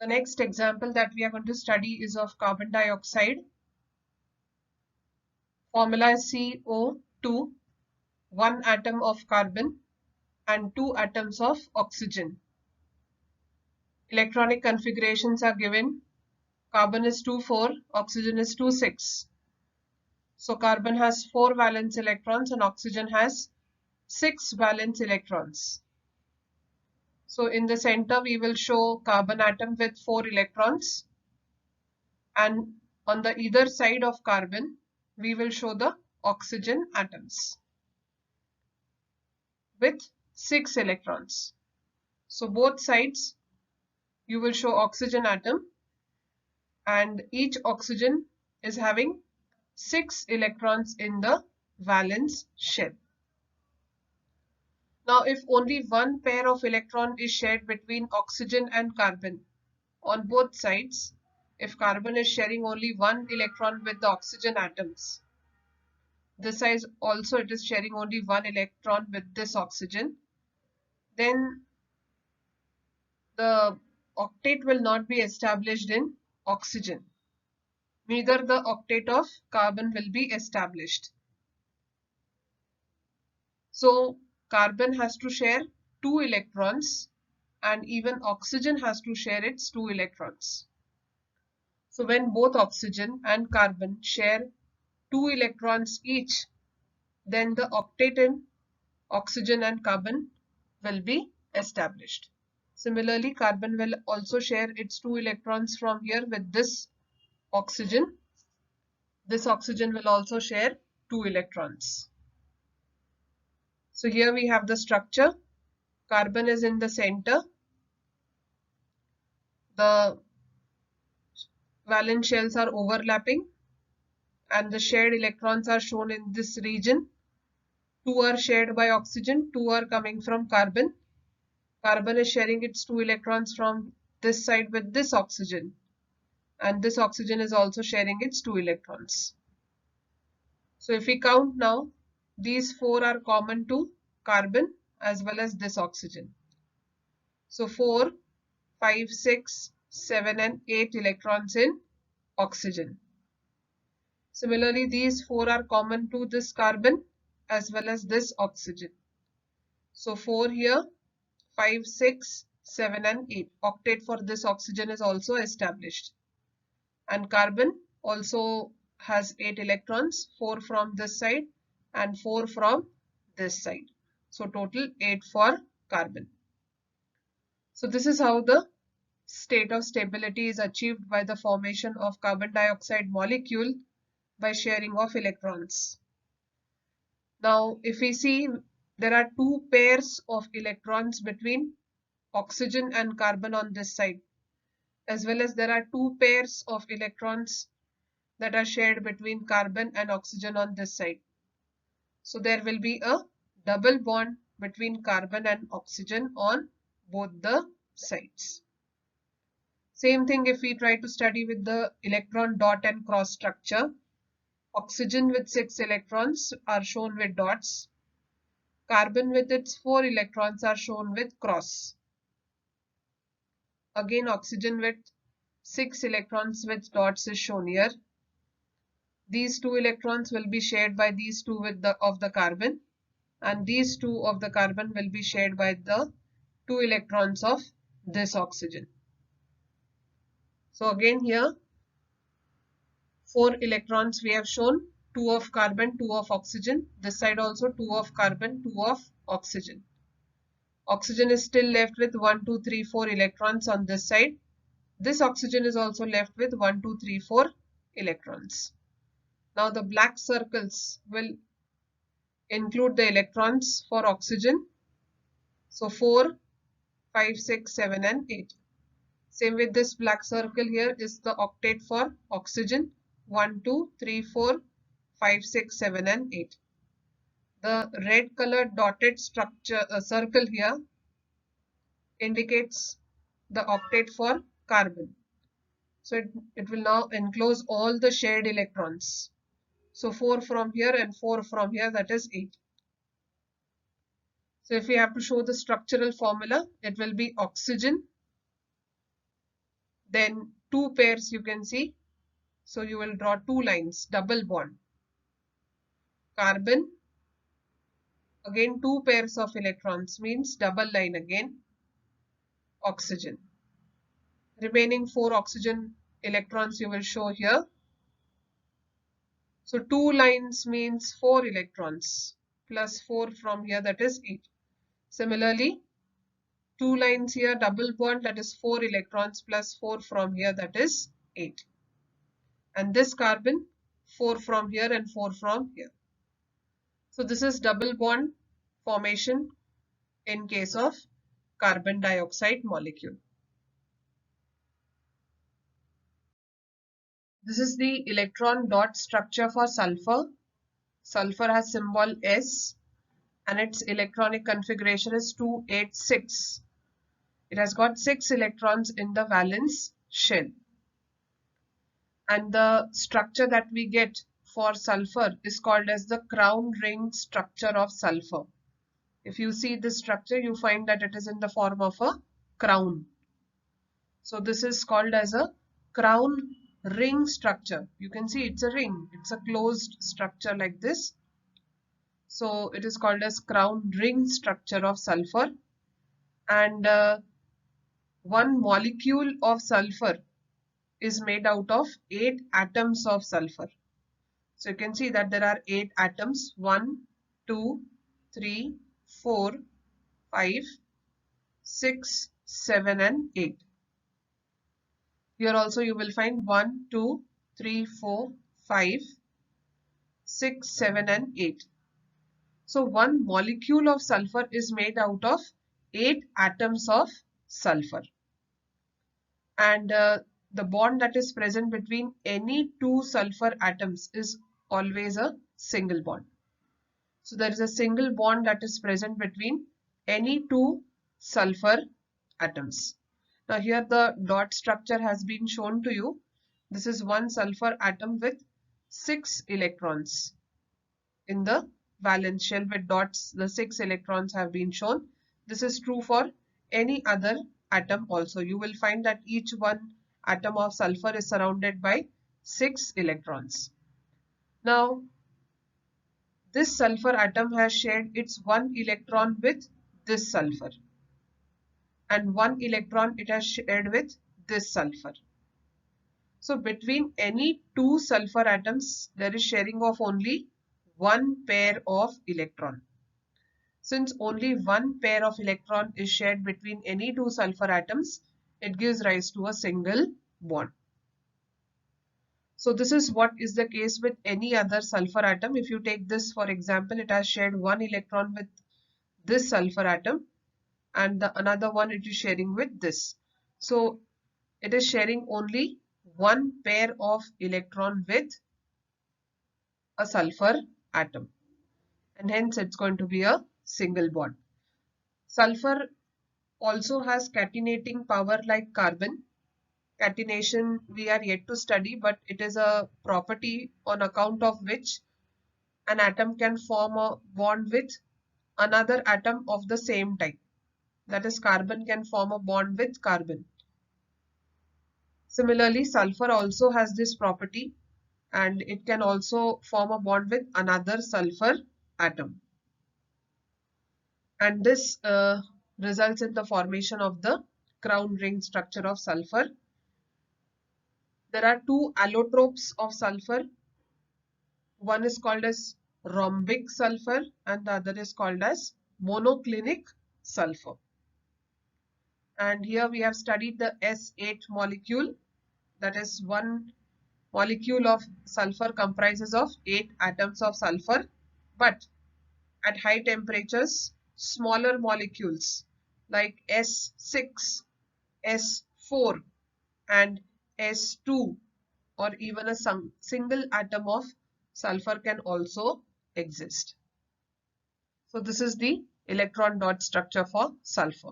The next example that we are going to study is of carbon dioxide. Formula is CO2, one atom of carbon and two atoms of oxygen. Electronic configurations are given. Carbon is 2,4, oxygen is 2,6. So carbon has 4 valence electrons and oxygen has 6 valence electrons. So in the center we will show carbon atom with 4 electrons, and on the either side of carbon we will show the oxygen atoms with 6 electrons. So both sides you will show oxygen atom, and each oxygen is having 6 electrons in the valence shell. Now if only one pair of electron is shared between oxygen and carbon on both sides, if carbon is sharing only one electron with the oxygen atoms, this side also it is sharing only one electron with this oxygen, then the octet will not be established in oxygen. Neither the octet of carbon will be established. So carbon has to share 2 electrons and even oxygen has to share its 2 electrons. So when both oxygen and carbon share 2 electrons each, then the octet in oxygen and carbon will be established. Similarly, carbon will also share its 2 electrons from here with this oxygen. This oxygen will also share 2 electrons. So here we have the structure. Carbon is in the center. The valence shells are overlapping and the shared electrons are shown in this region. 2 are shared by oxygen, 2 are coming from carbon. Carbon is sharing its 2 electrons from this side with this oxygen, and this oxygen is also sharing its 2 electrons. So if we count now, these 4 are common to carbon as well as this oxygen. So 4, 5, 6, 7 and 8 electrons in oxygen. Similarly, these 4 are common to this carbon as well as this oxygen. So 4 here, 5, 6, 7 and 8. Octet for this oxygen is also established. And carbon also has 8 electrons, 4 from this side and 4 from this side. So total 8 for carbon. So this is how the state of stability is achieved by the formation of carbon dioxide molecule by sharing of electrons. Now if we see, there are 2 pairs of electrons between oxygen and carbon on this side, as well as there are 2 pairs of electrons that are shared between carbon and oxygen on this side. So there will be a double bond between carbon and oxygen on both the sides. Same thing if we try to study with the electron dot and cross structure. Oxygen with 6 electrons are shown with dots. Carbon with its 4 electrons are shown with cross. Again, oxygen with 6 electrons with dots is shown here. These 2 electrons will be shared by these 2 of the carbon, and these 2 of the carbon will be shared by the 2 electrons of this oxygen. So again here 4 electrons we have shown, 2 of carbon, 2 of oxygen. This side also 2 of carbon, 2 of oxygen. Oxygen is still left with 1, 2, 3, 4 electrons on this side. This oxygen is also left with 1, 2, 3, 4 electrons. Now the black circles will include the electrons for oxygen. So 4, 5, 6, 7 and 8. Same with this black circle here is the octet for oxygen. 1, 2, 3, 4, 5, 6, 7 and 8. The red colored dotted structure circle here indicates the octet for carbon. So it will now enclose all the shared electrons. So 4 from here and 4 from here, that is 8. So if we have to show the structural formula, it will be oxygen Then 2 pairs you can see. So you will draw 2 lines, double bond. Carbon, again 2 pairs of electrons means double line again. Oxygen. Remaining 4 oxygen electrons you will show here. So 2 lines means 4 electrons plus 4 from here, that is 8. Similarly, 2 lines here, double bond, that is 4 electrons plus 4 from here, that is 8. And this carbon, 4 from here and 4 from here. So this is double bond formation in case of carbon dioxide molecule. This is the electron dot structure for sulfur. Sulfur has symbol S and its electronic configuration is 286. It has got 6 electrons in the valence shell. And the structure that we get for sulfur is called as the crown ring structure of sulfur. If you see this structure, you find that it is in the form of a crown. So this is called as a crown ring structure. You can see it's a ring. It's a closed structure like this. So it is called as crown ring structure of sulfur. And one molecule of sulfur is made out of 8 atoms of sulfur. So you can see that there are 8 atoms. 1, 2, 3, 4, 5, 6, 7 and 8. Here also you will find 1, 2, 3, 4, 5, 6, 7 and 8. So one molecule of sulfur is made out of 8 atoms of sulfur. And the bond that is present between any 2 sulfur atoms is always a single bond. So there is a single bond that is present between any 2 sulfur atoms. Now here the dot structure has been shown to you. This is one sulfur atom with 6 electrons. In the valence shell with dots, the 6 electrons have been shown. This is true for any other atom also. You will find that each one atom of sulfur is surrounded by 6 electrons. Now, this sulfur atom has shared its 1 electron with this sulfur. And 1 electron it has shared with this sulfur. So between any 2 sulfur atoms, there is sharing of only 1 pair of electron. Since only 1 pair of electron is shared between any 2 sulfur atoms, it gives rise to a single bond. So this is what is the case with any other sulfur atom. If you take this for example, it has shared 1 electron with this sulfur atom and the another one it is sharing with this. So it is sharing only 1 pair of electron with a sulfur atom, and hence it's going to be a single bond. Sulfur also has catenating power like carbon. Catenation we are yet to study, but it is a property on account of which an atom can form a bond with another atom of the same type. That is, carbon can form a bond with carbon. Similarly, sulfur also has this property and it can also form a bond with another sulfur atom. And this results in the formation of the crown ring structure of sulfur. There are 2 allotropes of sulfur. One is called as rhombic sulfur and the other is called as monoclinic sulfur. And here we have studied the S8 molecule. That is, one molecule of sulfur comprises of 8 atoms of sulfur, but at high temperatures, smaller molecules like S6, S4 and S2 or even a single atom of sulfur can also exist. So this is the electron dot structure for sulfur.